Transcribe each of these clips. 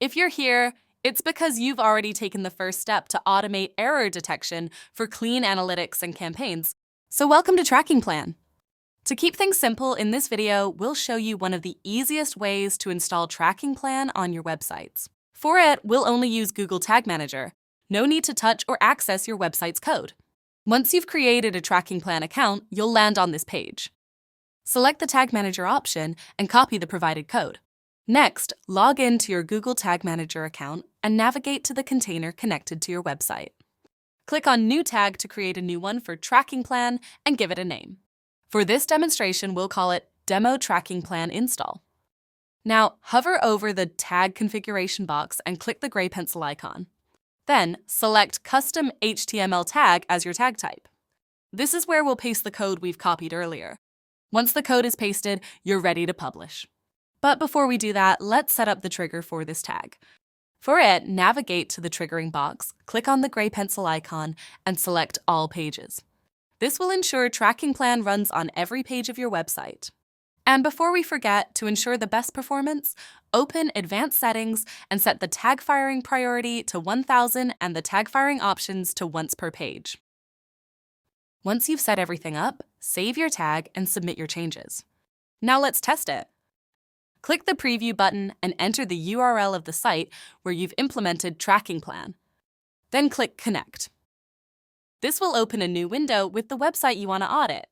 If you're here, it's because you've already taken the first step to automate error detection for clean analytics and campaigns. So welcome to Trackingplan. To keep things simple, in this video, we'll show you one of the easiest ways to install Trackingplan on your websites. For it, we'll only use Google Tag Manager. No need to touch or access your website's code. Once you've created a Trackingplan account, you'll land on this page. Select the Tag Manager option and copy the provided code. Next, log in to your Google Tag Manager account and navigate to the container connected to your website. Click on New Tag to create a new one for Trackingplan and give it a name. For this demonstration, we'll call it Demo Trackingplan Install. Now, hover over the Tag configuration box and click the gray pencil icon. Then, select Custom HTML Tag as your tag type. This is where we'll paste the code we've copied earlier. Once the code is pasted, you're ready to publish. But before we do that, let's set up the trigger for this tag. For it, navigate to the triggering box, click on the gray pencil icon, and select All Pages. This will ensure Trackingplan runs on every page of your website. And before we forget, to ensure the best performance, open Advanced Settings and set the tag firing priority to 1000 and the tag firing options to once per page. Once you've set everything up, save your tag and submit your changes. Now let's test it. Click the Preview button and enter the URL of the site where you've implemented Trackingplan. Then click Connect. This will open a new window with the website you want to audit.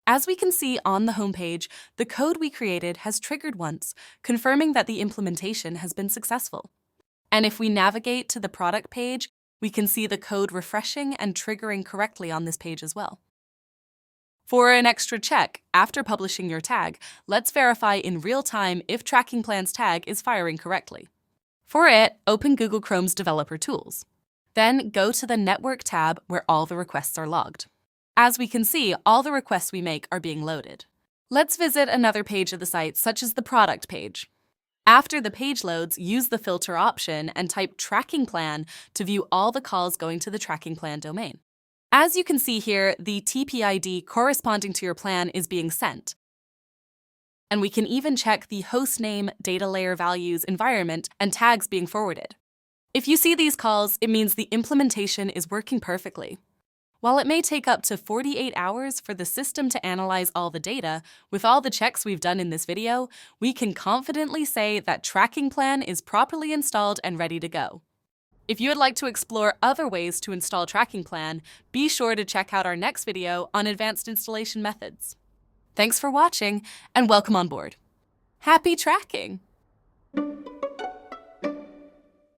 As we can see on the homepage, the code we created has triggered once, confirming that the implementation has been successful. And if we navigate to the product page, we can see the code refreshing and triggering correctly on this page as well. For an extra check, after publishing your tag, let's verify in real time if Trackingplan's tag is firing correctly. For it, open Google Chrome's Developer Tools. Then go to the Network tab where all the requests are logged. As we can see, all the requests we make are being loaded. Let's visit another page of the site, such as the product page. After the page loads, use the filter option and type Trackingplan to view all the calls going to the Trackingplan domain. As you can see here, the TP-ID corresponding to your plan is being sent. And we can even check the host name, data layer values, environment, and tags being forwarded. If you see these calls, it means the implementation is working perfectly. While it may take up to 48 hours for the system to analyze all the data, with all the checks we've done in this video, we can confidently say that Trackingplan is properly installed and ready to go. If you would like to explore other ways to install Trackingplan, be sure to check out our next video on advanced installation methods. Thanks for watching, and welcome on board. Happy tracking!